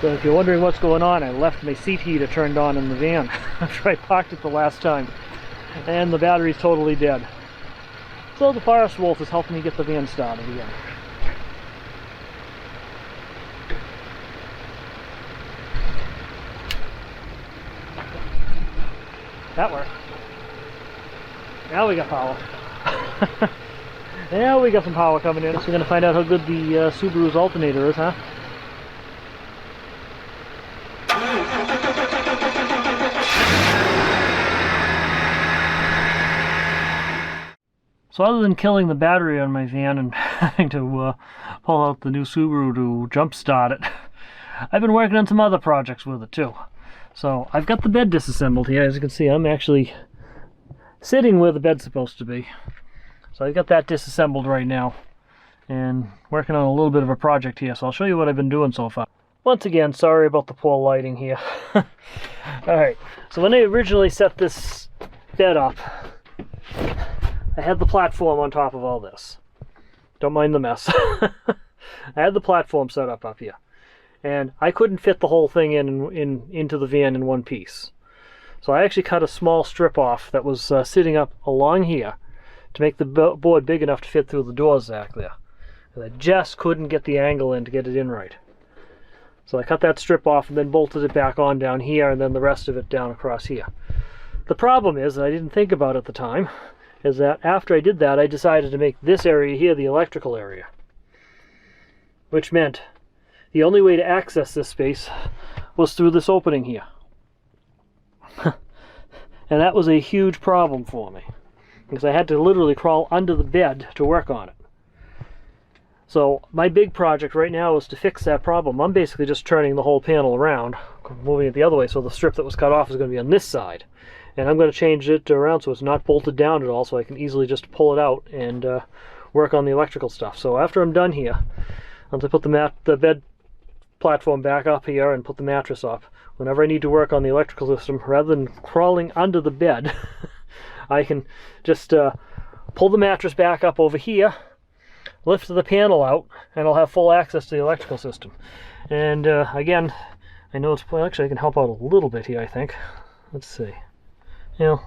So if you're wondering what's going on, I left my seat heater turned on in the van after I parked it the last time, and the battery's totally dead. So the forest wolf is helping me get the van started again. That worked. Now we got power. Now we got some power coming in. So we're going to find out how good the Subaru's alternator is, huh? So other than killing the battery on my van and having to pull out the new Subaru to jumpstart it, I've been working on some other projects with it too. So I've got the bed disassembled here. As you can see, I'm actually sitting where the bed's supposed to be. So I've got that disassembled right now and working on a little bit of a project here. So I'll show you what I've been doing so far. Once again, sorry about the poor lighting here. Alright, so when I originally set this bed up, I had the platform on top of all this. Don't mind the mess. I had the platform set up here. And I couldn't fit the whole thing into the van in one piece. So I actually cut a small strip off that was sitting up along here to make the board big enough to fit through the doors back there. And I just couldn't get the angle in to get it in right. So I cut that strip off and then bolted it back on down here, and then the rest of it down across here. The problem is, that I didn't think about at the time, is that after I did that, I decided to make this area here the electrical area. Which meant the only way to access this space was through this opening here. And that was a huge problem for me, because I had to literally crawl under the bed to work on it. So my big project right now is to fix that problem. I'm basically just turning the whole panel around, moving it the other way, so the strip that was cut off is going to be on this side. And I'm going to change it around so it's not bolted down at all, so I can easily just pull it out and work on the electrical stuff. So after I'm done here, once I put the bed platform back up here and put the mattress up, whenever I need to work on the electrical system, rather than crawling under the bed, I can just pull the mattress back up over here, lift the panel out, and I'll have full access to the electrical system. And again, I know it's, well, actually I can help out a little bit here, I think. Let's see. You know,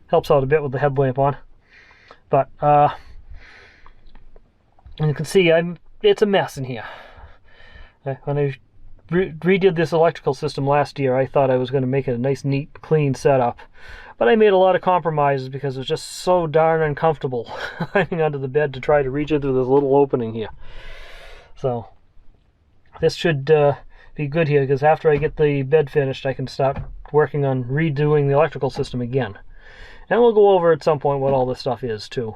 helps out a bit with the headlamp on. But you can see it's a mess in here. When I redid this electrical system last year, I thought I was going to make it a nice, neat, clean setup. But I made a lot of compromises because it was just so darn uncomfortable hanging under the bed to try to reach in through this little opening here. So this should be good here, because after I get the bed finished, I can start working on redoing the electrical system again. And we'll go over at some point what all this stuff is too.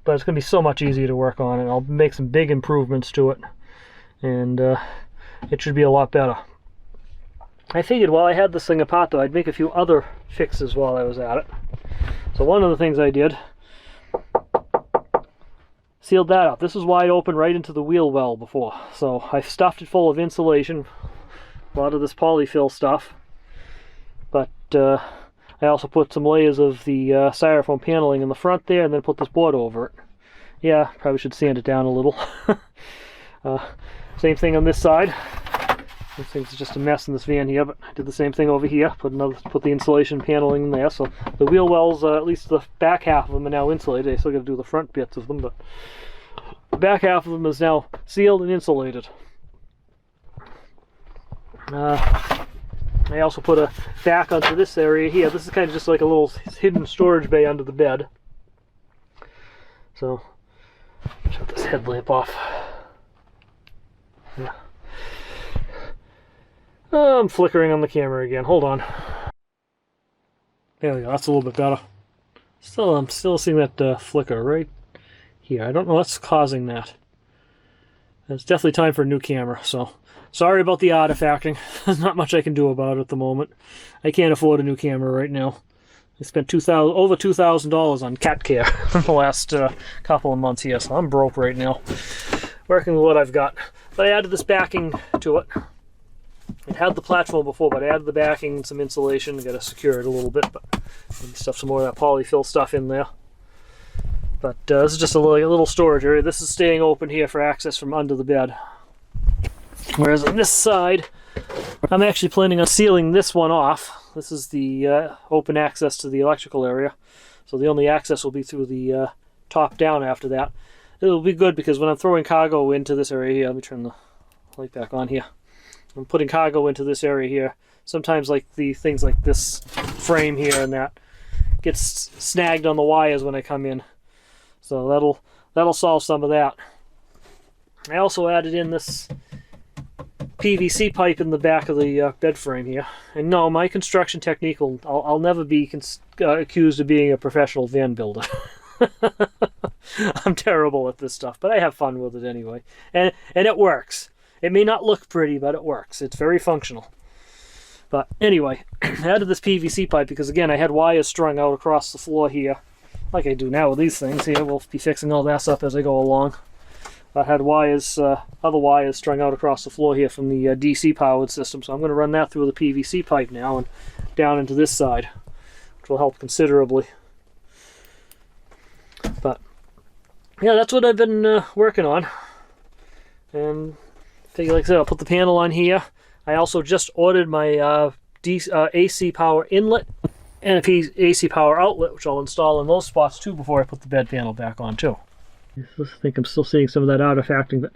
But it's going to be so much easier to work on, and I'll make some big improvements to it. And it should be a lot better. I figured while I had this thing apart though, I'd make a few other fixes while I was at it. So one of the things I did, sealed that up. This was wide open right into the wheel well before. So I stuffed it full of insulation, a lot of this polyfill stuff. But I also put some layers of the styrofoam paneling in the front there, and then put this board over it. Yeah, probably should sand it down a little. Same thing on this side. This thing's just a mess in this van here, but I did the same thing over here. Put the insulation paneling in there. So the wheel wells, at least the back half of them, are now insulated. I still got to do the front bits of them, but the back half of them is now sealed and insulated. I also put a back onto this area here. This is kind of just like a little hidden storage bay under the bed. So shut this headlamp off. Yeah. I'm flickering on the camera again. Hold on. There we go. That's a little bit better. I'm still seeing that flicker right here. I don't know what's causing that. It's definitely time for a new camera. So sorry about the artifacting. There's not much I can do about it at the moment. I can't afford a new camera right now. I spent over $2,000 on cat care in the last couple of months here, so I'm broke right now. Working with what I've got. But I added this backing to it. It had the platform before, but I added the backing and some insulation. Got to secure it a little bit, but maybe stuff some more of that polyfill stuff in there. But this is just a little storage area. This is staying open here for access from under the bed. Whereas on this side, I'm actually planning on sealing this one off. This is the open access to the electrical area. So the only access will be through the top down after that. It'll be good because when I'm throwing cargo into this area here, let me turn the light back on here. I'm putting cargo into this area here. Sometimes like the things like this frame here and that gets snagged on the wires when I come in. So that'll solve some of that. I also added in this PVC pipe in the back of the bed frame here. And no, my construction technique I'll never be accused of being a professional van builder. I'm terrible at this stuff, but I have fun with it anyway. And it works. It may not look pretty, but it works. It's very functional. But anyway, I added this PVC pipe because, again, I had wires strung out across the floor here, like I do now with these things here. We'll be fixing all this up as I go along. I had wires, other wires strung out across the floor here from the DC powered system, so I'm going to run that through the PVC pipe now and down into this side, which will help considerably. But yeah, that's what I've been working on. And like I said, I'll put the panel on here. I also just ordered my AC power inlet and a AC power outlet, which I'll install in those spots too before I put the bed panel back on too. I think I'm still seeing some of that artifacting, but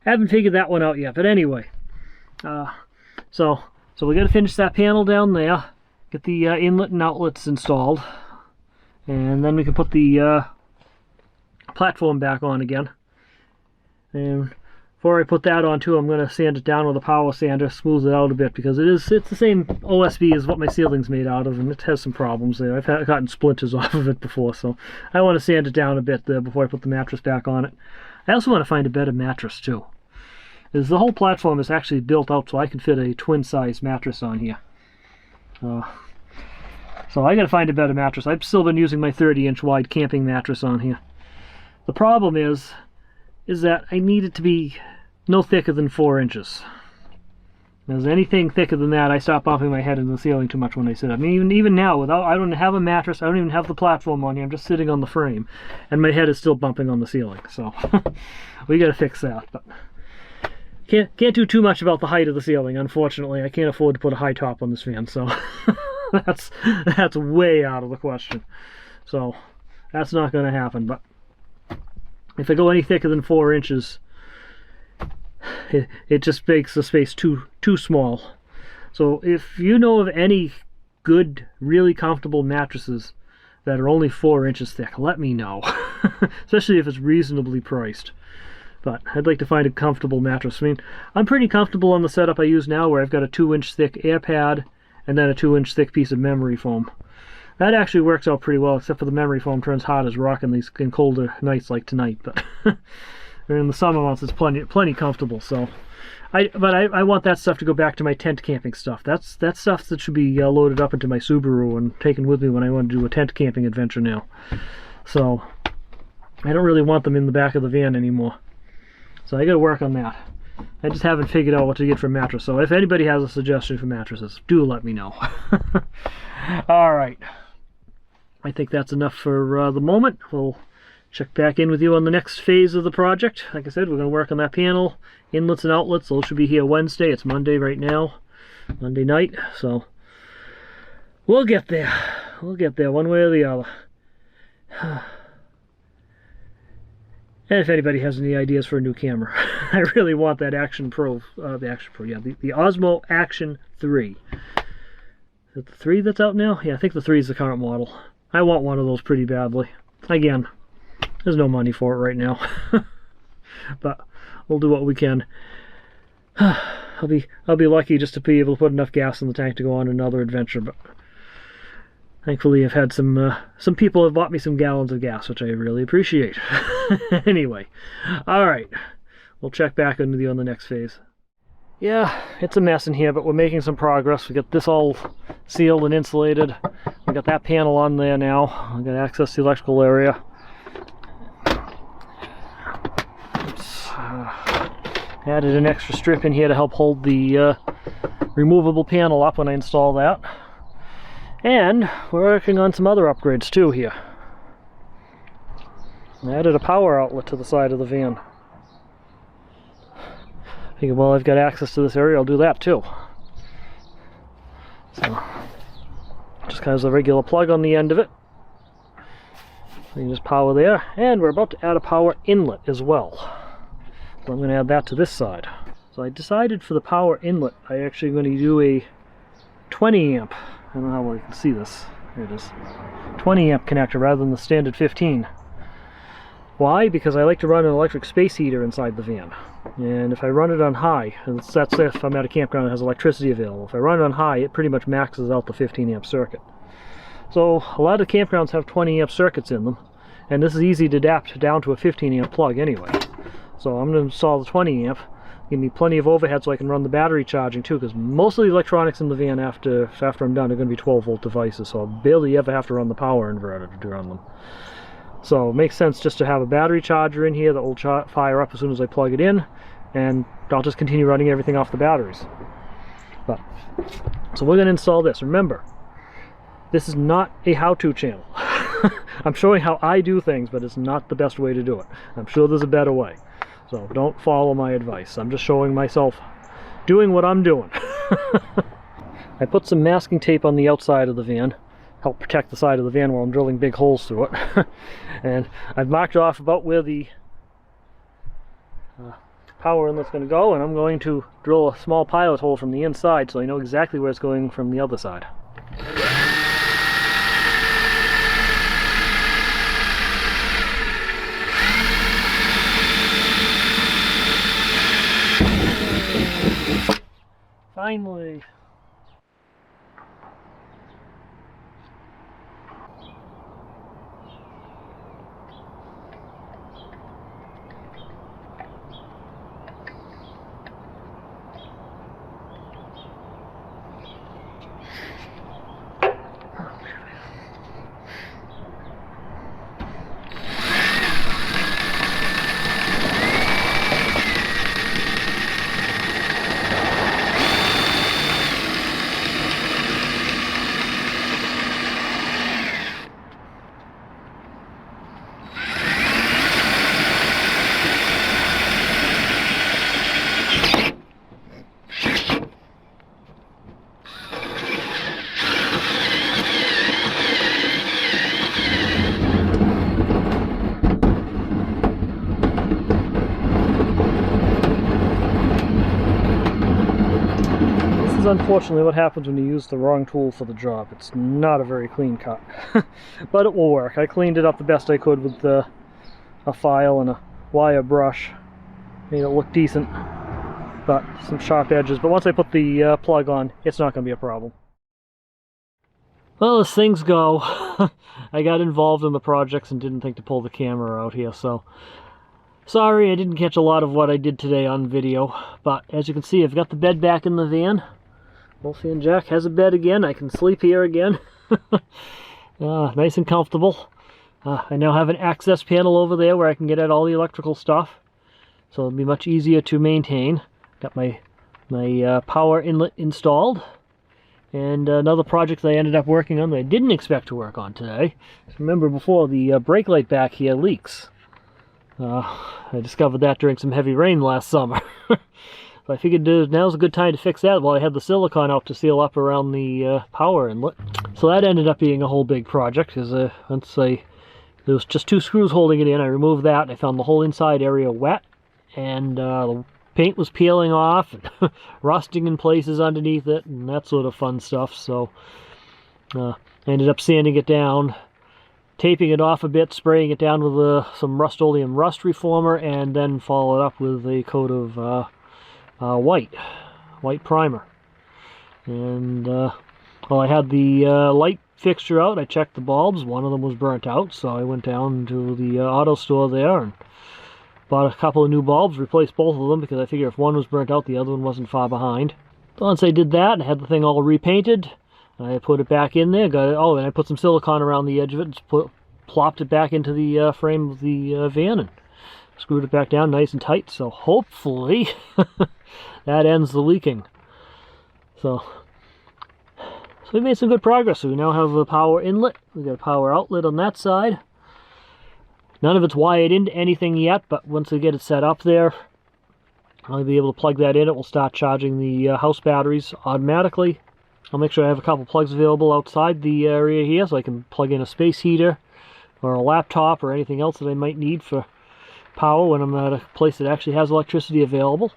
haven't figured that one out yet. But anyway, so we got to finish that panel down there, get the inlet and outlets installed, and then we can put the platform back on again. And before I put that on too, I'm going to sand it down with a power sander, smooth it out a bit, because it's the same OSB as what my ceiling's made out of, and it has some problems there. I've gotten splinters off of it before, so I want to sand it down a bit there before I put the mattress back on it. I also want to find a better mattress too. The whole platform is actually built out so I can fit a twin-size mattress on here. So I got to find a better mattress. I've still been using my 30-inch wide camping mattress on here. The problem is that I need it to be no thicker than 4 inches. As anything thicker than that, I start bumping my head into the ceiling too much when I sit up. I mean, even now, I don't have a mattress, I don't even have the platform on here, I'm just sitting on the frame, and my head is still bumping on the ceiling. So we got to fix that. But can't do too much about the height of the ceiling, unfortunately. I can't afford to put a high top on this fan, so that's way out of the question. So that's not going to happen. But if I go any thicker than 4 inches, it just makes the space too small. So if you know of any good, really comfortable mattresses that are only 4 inches thick, let me know. Especially if it's reasonably priced. But I'd like to find a comfortable mattress. I mean, I'm pretty comfortable on the setup I use now, where I've got a 2-inch thick air pad and then a 2-inch thick piece of memory foam. That actually works out pretty well, except for the memory foam turns hot as rock in these colder nights like tonight. But in the summer months, it's plenty comfortable. So, I want that stuff to go back to my tent camping stuff. That's stuff that should be loaded up into my Subaru and taken with me when I want to do a tent camping adventure now. So I don't really want them in the back of the van anymore. So I got to work on that. I just haven't figured out what to get for a mattress. So if anybody has a suggestion for mattresses, do let me know. All right. I think that's enough for the moment. We'll check back in with you on the next phase of the project. Like I said, we're going to work on that panel, inlets and outlets. Those should be here Wednesday. It's Monday right now, Monday night. So we'll get there. We'll get there one way or the other. And if anybody has any ideas for a new camera, I really want that Action Pro, the Osmo Action 3. Is it the 3 that's out now? Yeah, I think the 3 is the current model. I want one of those pretty badly. Again, there's no money for it right now. But we'll do what we can. I'll be lucky just to be able to put enough gas in the tank to go on another adventure, but thankfully I've had some people have bought me some gallons of gas, which I really appreciate. Anyway, alright. We'll check back in with you on the next phase. Yeah, it's a mess in here, but we're making some progress. We got this all sealed and insulated. We got that panel on there now. We got access to the electrical area. Added an extra strip in here to help hold the removable panel up when I install that. And we're working on some other upgrades too here. I added a power outlet to the side of the van. Figured, well, I've got access to this area, I'll do that too. So, just has a regular plug on the end of it. So you can just power there, and we're about to add a power inlet as well. So I'm going to add that to this side. So I decided for the power inlet, I actually going to do a 20 amp. I don't know how well you can see this. Here it is. 20 amp connector rather than the standard 15. Why? Because I like to run an electric space heater inside the van. And if I run it on high, and that's if I'm at a campground that has electricity available. If I run it on high, it pretty much maxes out the 15 amp circuit. So a lot of campgrounds have 20 amp circuits in them, and this is easy to adapt down to a 15 amp plug anyway. So I'm going to install the 20 amp, give me plenty of overhead so I can run the battery charging too, because most of the electronics in the van after I'm done are going to be 12 volt devices, so I'll barely ever have to run the power inverter to run them. So it makes sense just to have a battery charger in here that will fire up as soon as I plug it in, and I'll just continue running everything off the batteries. So we're going to install this. Remember, this is not a how-to channel. I'm showing how I do things, but it's not the best way to do it. I'm sure there's a better way. So don't follow my advice. I'm just showing myself doing what I'm doing. I put some masking tape on the outside of the van, help protect the side of the van while I'm drilling big holes through it. And I've marked off about where the power inlet's going to go, and I'm going to drill a small pilot hole from the inside so I know exactly where it's going from the other side. Finally. Unfortunately what happens when you use the wrong tool for the job. It's not a very clean cut. But it will work. I cleaned it up the best I could with a file and a wire brush. Made it look decent, but some sharp edges. But once I put the plug on, it's not going to be a problem. Well, as things go, I got involved in the projects and didn't think to pull the camera out here, so sorry I didn't catch a lot of what I did today on video. But as you can see, I've got the bed back in the van. Wolfie and Jack has a bed again. I can sleep here again. Nice and comfortable. I now have an access panel over there where I can get at all the electrical stuff, so it'll be much easier to maintain. Got my power inlet installed, and another project that I ended up working on that I didn't expect to work on today. Remember before, the brake light back here leaks. I discovered that during some heavy rain last summer. So I figured now's a good time to fix that while I had the silicone out to seal up around the power inlet. So that ended up being a whole big project, because there was just 2 screws holding it in. I removed that, and I found the whole inside area wet, and the paint was peeling off and rusting in places underneath it, and that sort of fun stuff. So I ended up sanding it down, taping it off a bit, spraying it down with some Rust-Oleum rust reformer, and then followed up with a coat of white primer. And well, I had the light fixture out. I checked the bulbs. One of them was burnt out, so I went down to the auto store there and bought a couple of new bulbs, replaced both of them, because I figured if one was burnt out, the other one wasn't far behind. So once I did that, I had the thing all repainted. I put it back in there, and I put some silicone around the edge of it, and plopped it back into the frame of the van, and screwed it back down nice and tight. So hopefully that ends the leaking. So we made some good progress. So we now have a power inlet. We got a power outlet on that side. None of it's wired into anything yet, but once we get it set up there, I'll be able to plug that in. It will start charging the house batteries automatically. I'll make sure I have a couple plugs available outside the area here so I can plug in a space heater or a laptop or anything else that I might need for power when I'm at a place that actually has electricity available.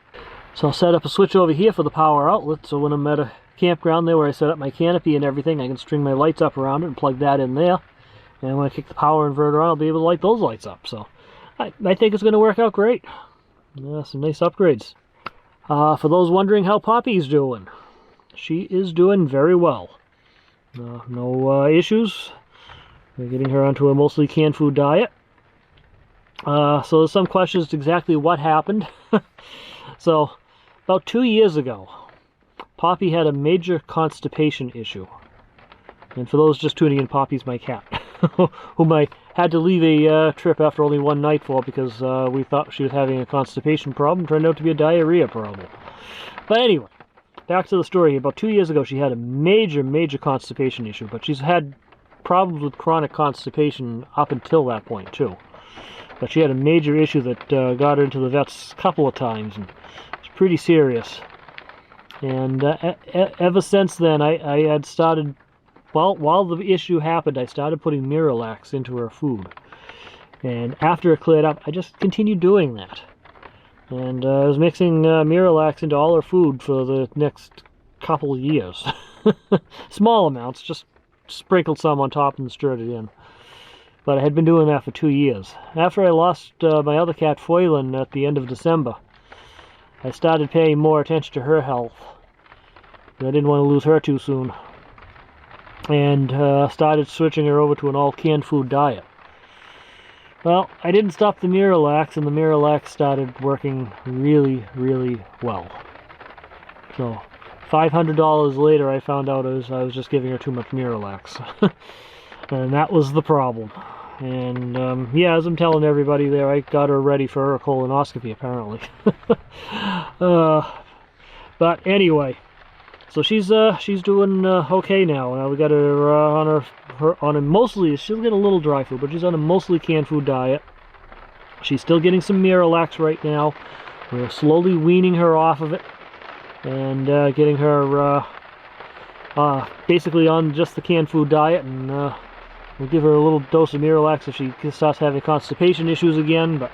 So I'll set up a switch over here for the power outlet, so when I'm at a campground there where I set up my canopy and everything, I can string my lights up around it and plug that in there. And when I kick the power inverter on, I'll be able to light those lights up. So I think it's going to work out great. Yeah, some nice upgrades. For those wondering how Poppy's doing, she is doing very well. No issues. We're getting her onto a mostly canned food diet. So there's some questions to exactly what happened. So about 2 years ago, Poppy had a major constipation issue. And for those just tuning in, Poppy's my cat, whom I had to leave a trip after only one night for because we thought she was having a constipation problem. Turned out to be a diarrhea problem. But anyway, back to the story. About 2 years ago, she had a major constipation issue, but she's had problems with chronic constipation up until that point too. But she had a major issue that got her into the vets a couple of times, and it's pretty serious. And ever since then, I had started, while the issue happened, I started putting Miralax into her food. And after it cleared up, I just continued doing that. And I was mixing Miralax into all her food for the next couple of years. Small amounts, just sprinkled some on top and stirred it in. But I had been doing that for 2 years. After I lost my other cat, Foylan, at the end of December, I started paying more attention to her health. I didn't want to lose her too soon. And started switching her over to an all-canned food diet. Well, I didn't stop the Miralax, and the Miralax started working really well. So, $500 later, I found out I was just giving her too much Miralax. And that was the problem. And, yeah, as I'm telling everybody there, I got her ready for her colonoscopy, apparently. But anyway, so she's doing okay now. Now we got her on a mostly, she'll get a little dry food, but she's on a mostly canned food diet. She's still getting some Miralax right now. We're slowly weaning her off of it and getting her basically on just the canned food diet, and we'll give her a little dose of Miralax if she starts having constipation issues again. But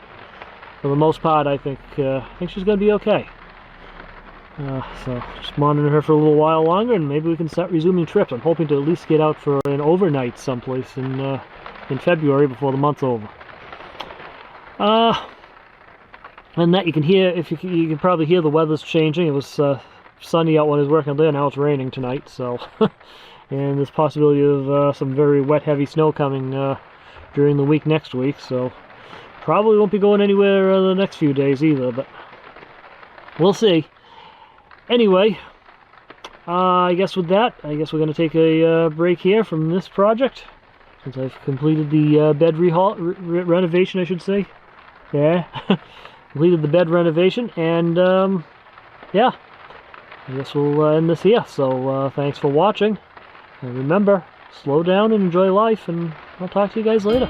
for the most part, I think she's going to be okay. So just monitoring her for a little while longer, and maybe we can start resuming trips. I'm hoping to at least get out for an overnight someplace in February before the month's over. And that you can hear, if you can probably hear the weather's changing. It was sunny out when I was working there. Now it's raining tonight, so and there's possibility of some very wet, heavy snow coming during the week next week. So probably won't be going anywhere the next few days either, but we'll see. Anyway, I guess with that, I guess we're going to take a break here from this project, since I've completed the bed renovation, I should say. Yeah, completed the bed renovation, and yeah, I guess we'll end this here. So thanks for watching, and remember, slow down and enjoy life, and I'll talk to you guys later.